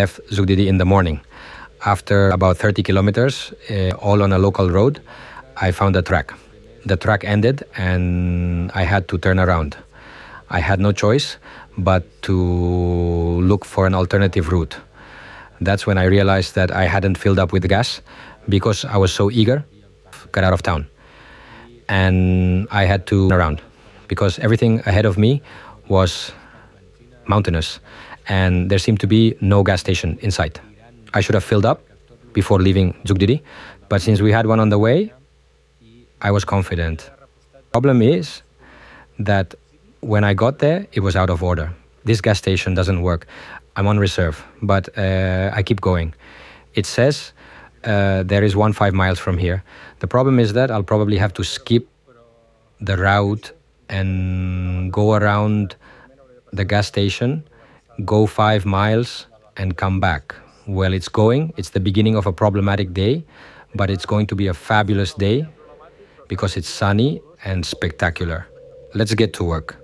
left Zugdidi in the morning. After about 30 kilometers, all on a local road, I found a track. The track ended and I had to turn around. I had no choice but to look for an alternative route. That's when I realized that I hadn't filled up with gas because I was so eager to get out of town. And I had to turn around because everything ahead of me was mountainous and there seemed to be no gas station in sight. I should have filled up before leaving Zugdidi, but since we had one on the way, I was confident. Problem is that when I got there, it was out of order. This gas station doesn't work. I'm on reserve, but I keep going. It says there is one 5 miles from here. The problem is that I'll probably have to skip the route and go around the gas station, go 5 miles and come back. Well, it's the beginning of a problematic day, but it's going to be a fabulous day because it's sunny and spectacular. Let's get to work.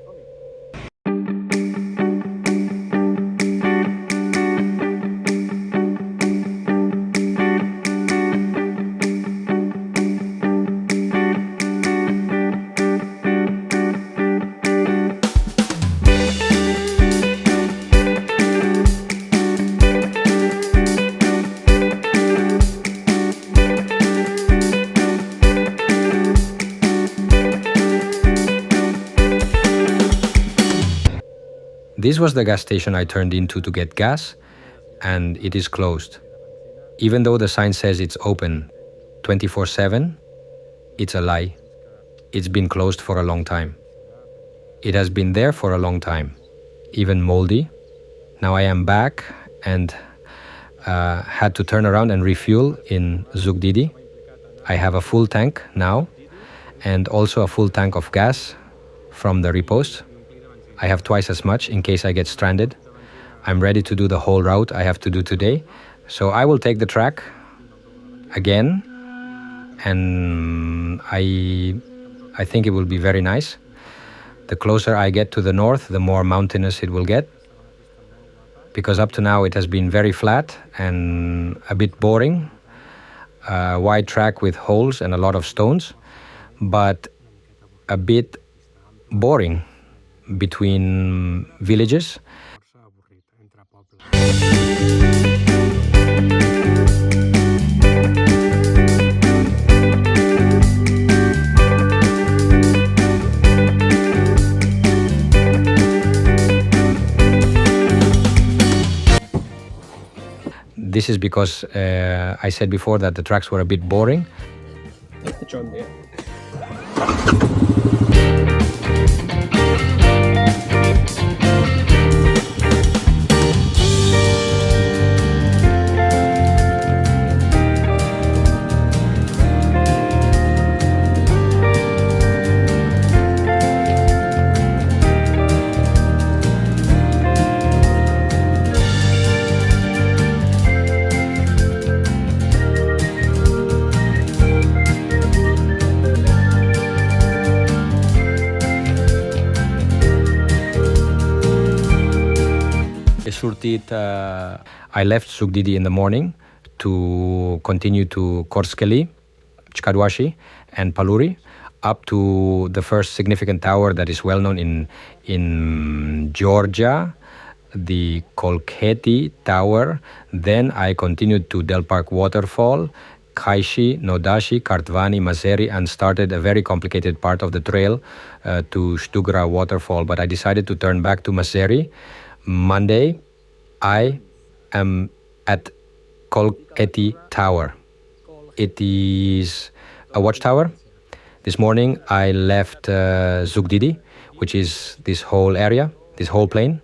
This was the gas station I turned into to get gas, and it is closed. Even though the sign says it's open 24/7, it's a lie. It's been closed for a long time. It has been there for a long time, even moldy. Now I am back and had to turn around and refuel in Zugdidi. I have a full tank now and also a full tank of gas from the repost. I have twice as much in case I get stranded. I'm ready to do the whole route I have to do today. So I will take the track again, and I think it will be very nice. The closer I get to the north, the more mountainous it will get. Because up to now it has been very flat and a bit boring. A wide track with holes and a lot of stones, but a bit boring between villages. This is because I said before that the tracks were a bit boring. John, yeah. I left Zugdidi in the morning to continue to Kortskheli, Chkaduashi and Paluri, up to the first significant tower that is well known in Georgia, the Kolkheti Tower. Then I continued to Del Park Waterfall, Kaishi, Nodashi, Kartvani, Mazeri, and started a very complicated part of the trail to Shdugra Waterfall. But I decided to turn back to Mazeri. Monday, I am at Kolkheti Tower. It is a watchtower. This morning I left Zugdidi, which is this whole area, this whole plain.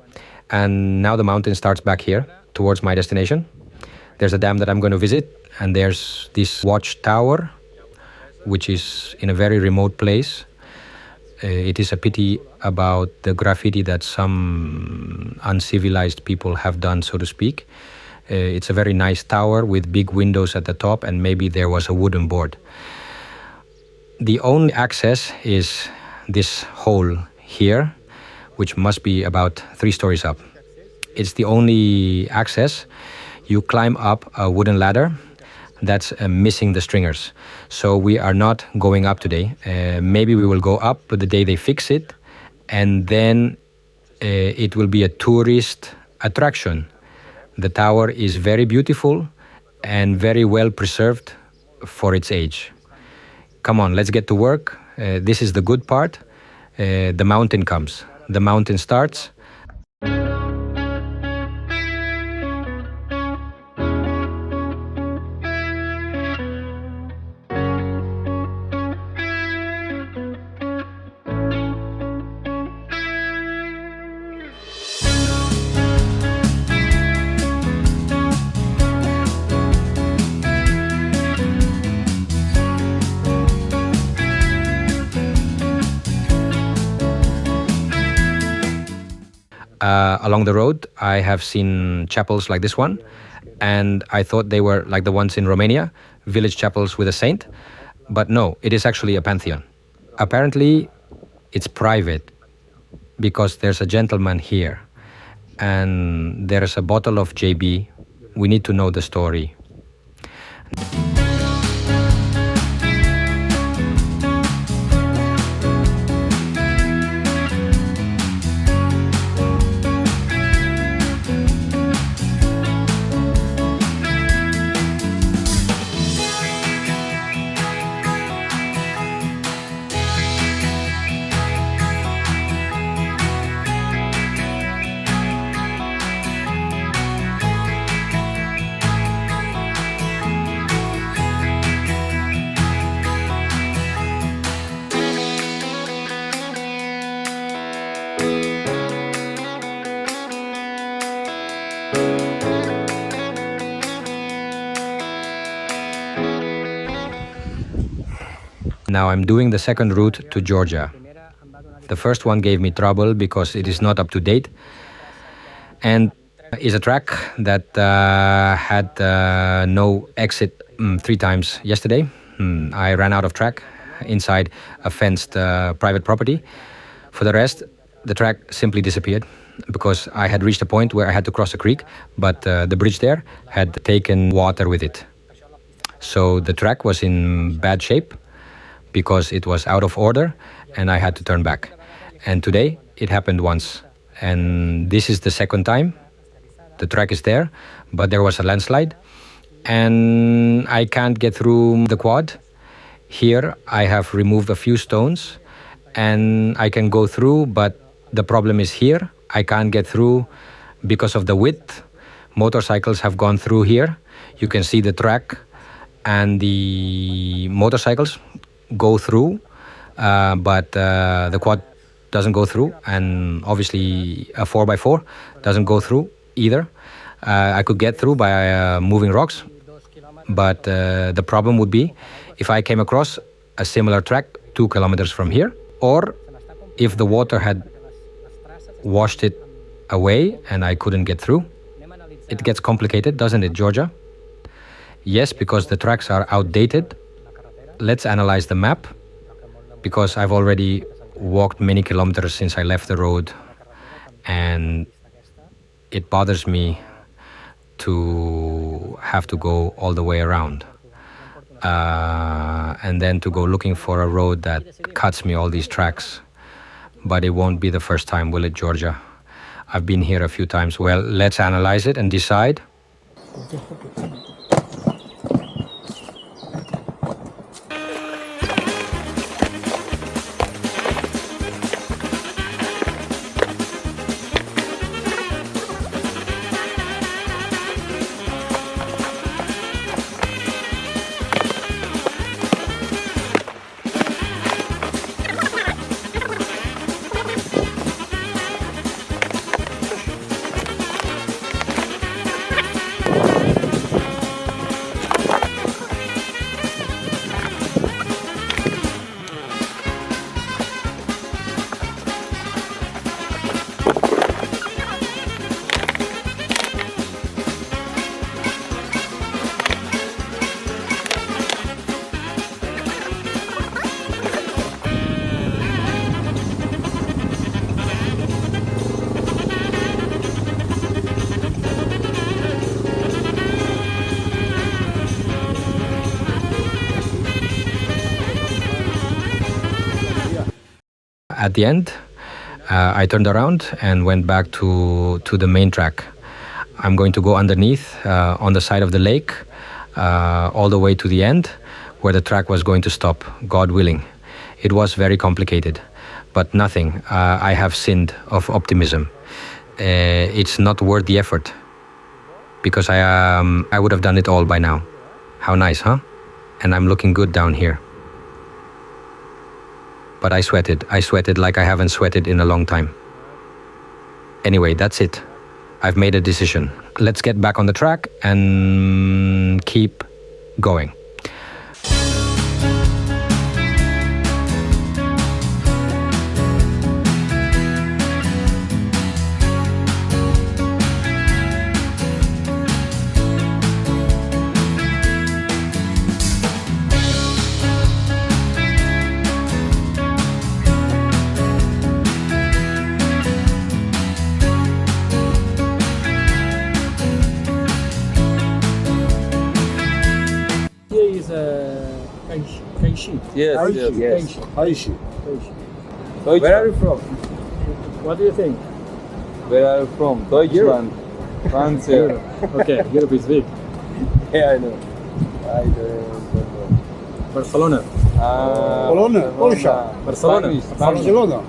And now the mountain starts back here towards my destination. There's a dam that I'm going to visit, and there's this watchtower, which is in a very remote place. It is a pity about the graffiti that some uncivilized people have done, so to speak. It's a very nice tower with big windows at the top, and maybe there was a wooden board. The only access is this hole here, which must be about 3 stories up. It's the only access you climb up a wooden ladder that's missing the stringers. So we are not going up today. Maybe we will go up the day they fix it, and then it will be a tourist attraction. The tower is very beautiful and very well preserved for its age. Come on, let's get to work. This is the good part. The mountain comes. The mountain starts. Along the road, I have seen chapels like this one, and I thought they were like the ones in Romania, village chapels with a saint. But no, it is actually a pantheon. Apparently, it's private because there's a gentleman here, and there's a bottle of JB. We need to know the story. Now I'm doing the second route to Georgia. The first one gave me trouble because it is not up to date, and is a track that had no exit 3 times yesterday. I ran out of track inside a fenced private property. For the rest, the track simply disappeared because I had reached a point where I had to cross a creek, but the bridge there had taken water with it. So the track was in bad shape because it was out of order and I had to turn back. And today it happened once, and this is the second time. The track is there, but there was a landslide and I can't get through the quad. Here I have removed a few stones and I can go through, but the problem is here. I can't get through because of the width. Motorcycles have gone through here. You can see the track and the motorcycles go through, but the quad doesn't go through, and obviously a 4x4 doesn't go through either. I could get through by moving rocks, but the problem would be if I came across a similar track 2 kilometers from here, or if the water had washed it away and I couldn't get through. It gets complicated, doesn't it, Georgia? Yes, because the tracks are outdated. Let's analyze the map, because I've already walked many kilometers since I left the road, and it bothers me to have to go all the way around and then to go looking for a road that cuts me all these tracks. But it won't be the first time, will it, Georgia? I've been here a few times. Well, let's analyze it and decide. at the end, I turned around and went back to the main track. I'm going to go underneath on the side of the lake all the way to the end where the track was going to stop, God willing. It was very complicated, but nothing. I have sinned of optimism. It's not worth the effort because I would have done it all by now. How nice, huh? And I'm looking good down here. But I sweated like I haven't sweated in a long time. Anyway, that's it. I've made a decision. Let's get back on the track and keep going. Yes, Aishi. Where are you from? What do you think? Where are you from? Deutschland. France. Okay, Europe is big. Yeah, I know. I don't know. Barcelona. Polsha. Barcelona. Spanish. Barcelona.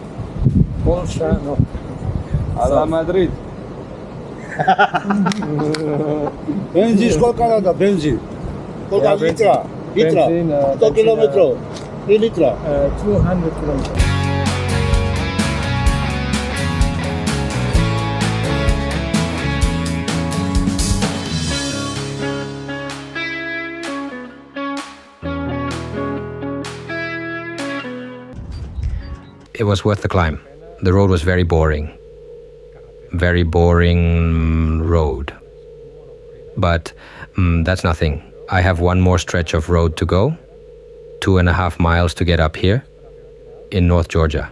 Polsha, no. Ala Madrid. Benzin skолько надо? Benzin. Сколько литра? Литра. 100 километров. 3 литра. 200 kilometers. It was worth the climb. The road was very boring. Very boring road. But that's nothing. I have one more stretch of road to go. 2.5 miles to get up here in North Georgia.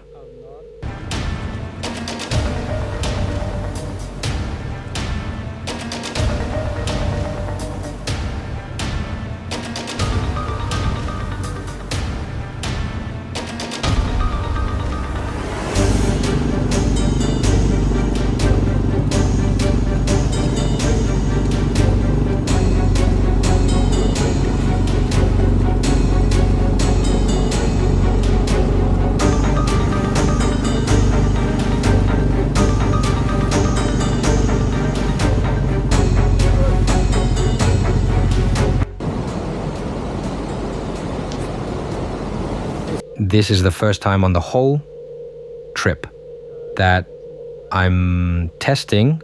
This is the first time on the whole trip that I'm testing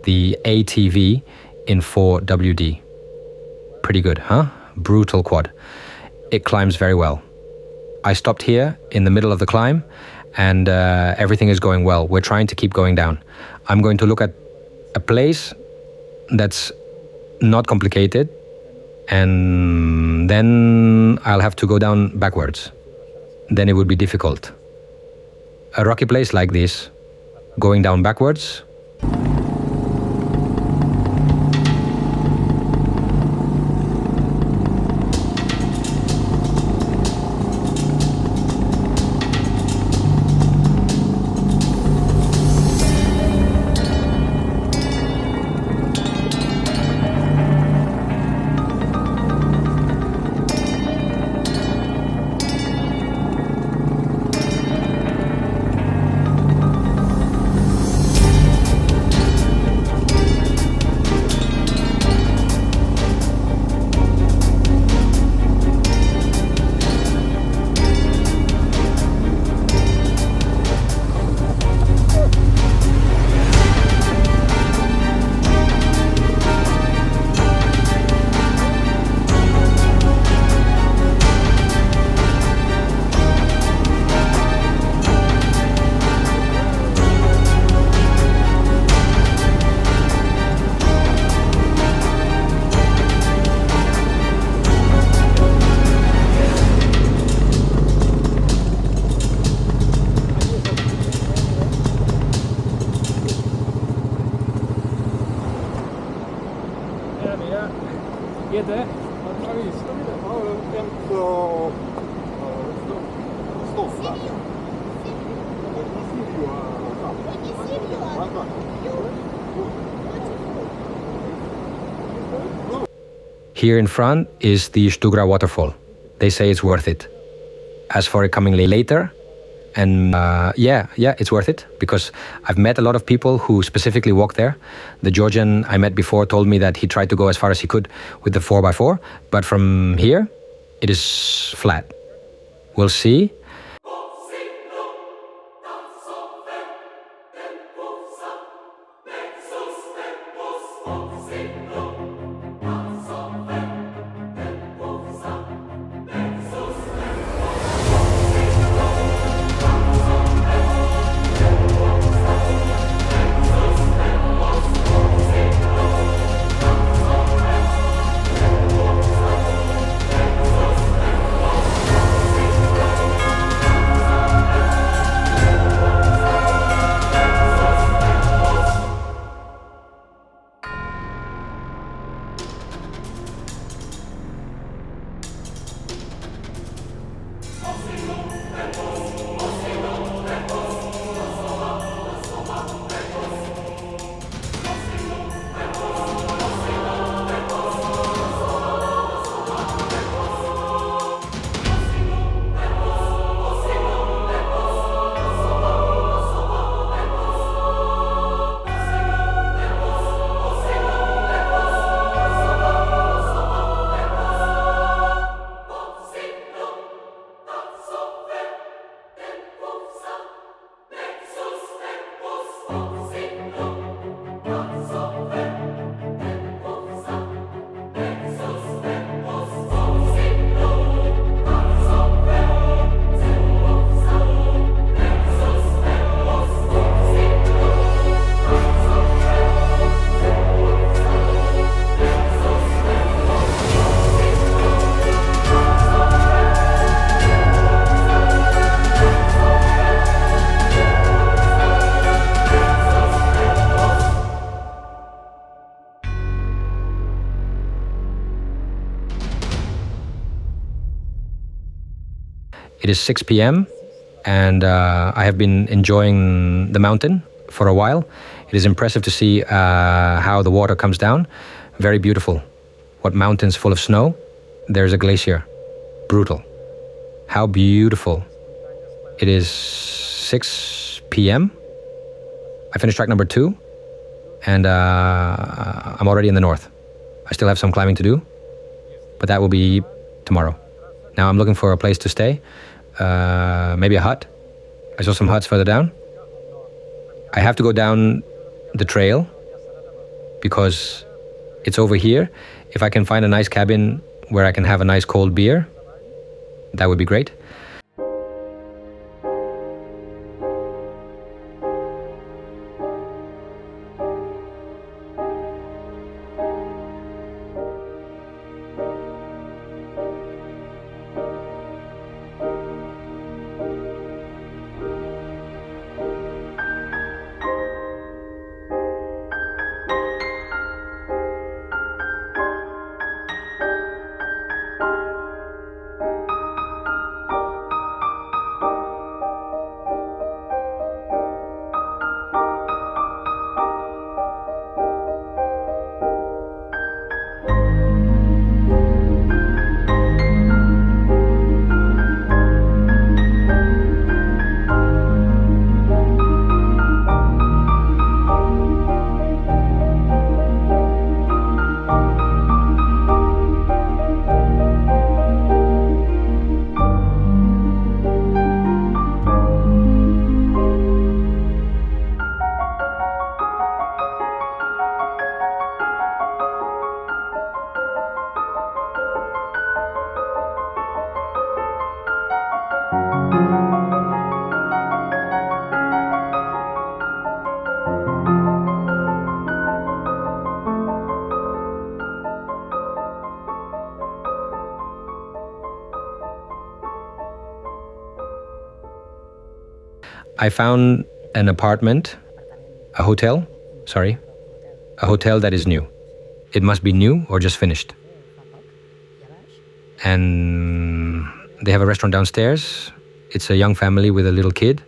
the ATV in 4WD. Pretty good, huh? Brutal quad. It climbs very well. I stopped here in the middle of the climb and everything is going well. We're trying to keep going down. I'm going to look at a place that's not complicated and then I'll have to go down backwards. Then it would be difficult. A rocky place like this, going down backwards, Here in front is the Shdugra waterfall. They say it's worth it. As for it coming later, and yeah, it's worth it because I've met a lot of people who specifically walk there. The Georgian I met before told me that he tried to go as far as he could with the 4x4, but from here, it is flat. We'll see. It is 6 p.m. and I have been enjoying the mountain for a while. It is impressive to see how the water comes down. Very beautiful. What mountains full of snow. There's a glacier. Brutal. How beautiful. It is 6 p.m. I finished track number 2 and I'm already in the north. I still have some climbing to do, but that will be tomorrow. Now I'm looking for a place to stay, maybe a hut. I saw some huts further down. I have to go down the trail because it's over here. If I can find a nice cabin where I can have a nice cold beer, that would be great. I found an apartment, a hotel that is new. It must be new or just finished. And they have a restaurant downstairs. It's a young family with a little kid.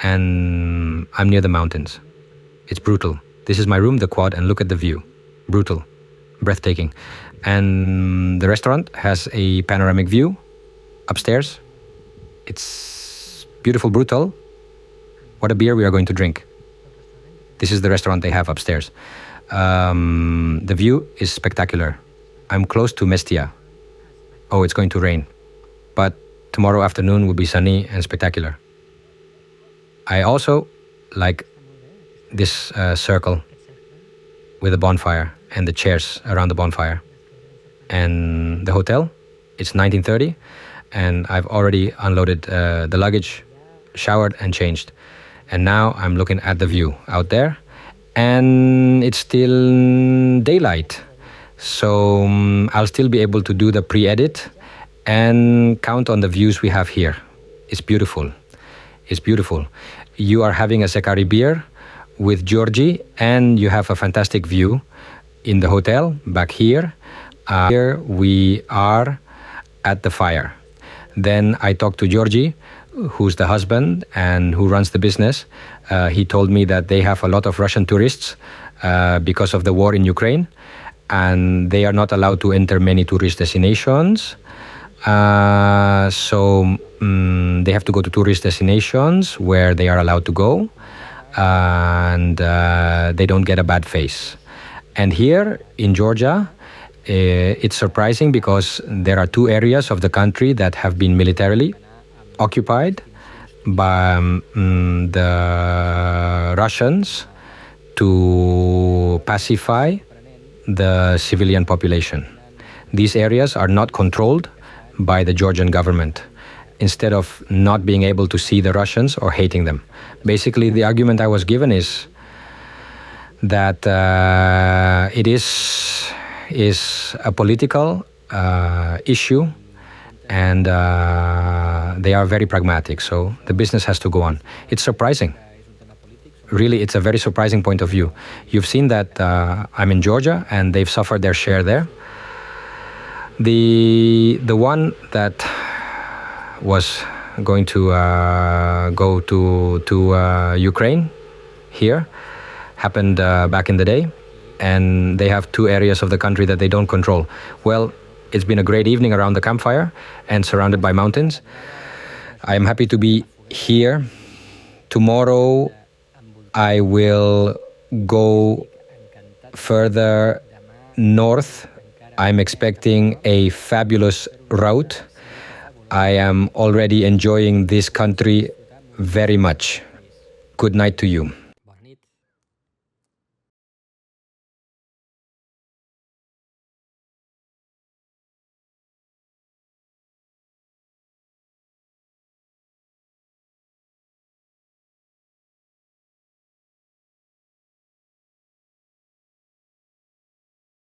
and I'm near the mountains. It's brutal. This is my room, the quad, and look at the view. Brutal, breathtaking. And the restaurant has a panoramic view upstairs. It's beautiful, brutal. What a beer we are going to drink. This is the restaurant they have upstairs. The view is spectacular. I'm close to Mestia. Oh, it's going to rain. But tomorrow afternoon will be sunny and spectacular. I also like this circle with a bonfire and the chairs around the bonfire. And the hotel, it's 1930, and I've already unloaded the luggage, showered and changed. And now I'm looking at the view out there, and it's still daylight. So I'll still be able to do the pre-edit and count on the views we have here. It's beautiful. It's beautiful. You are having a Sekari beer with Georgie, and you have a fantastic view in the hotel back here. Here we are at the fire. Then I talked to Georgie, who's the husband and who runs the business. He told me that they have a lot of Russian tourists because of the war in Ukraine, and they are not allowed to enter many tourist destinations. So they have to go to tourist destinations where they are allowed to go, and they don't get a bad face. And here in Georgia, it's surprising because there are two areas of the country that have been militarily occupied by the Russians to pacify the civilian population. These areas are not controlled by the Georgian government, instead of not being able to see the Russians or hating them. Basically, the argument I was given is that it is a political issue, and they are very pragmatic, so the business has to go on. It's surprising. Really, it's a very surprising point of view. You've seen that I'm in Georgia, and they've suffered their share there. The one that was going to go to Ukraine here happened back in the day, and they have two areas of the country that they don't control. Well, it's been a great evening around the campfire and surrounded by mountains. I am happy to be here. Tomorrow I will go further north. I'm expecting a fabulous route. I am already enjoying this country very much. Good night to you.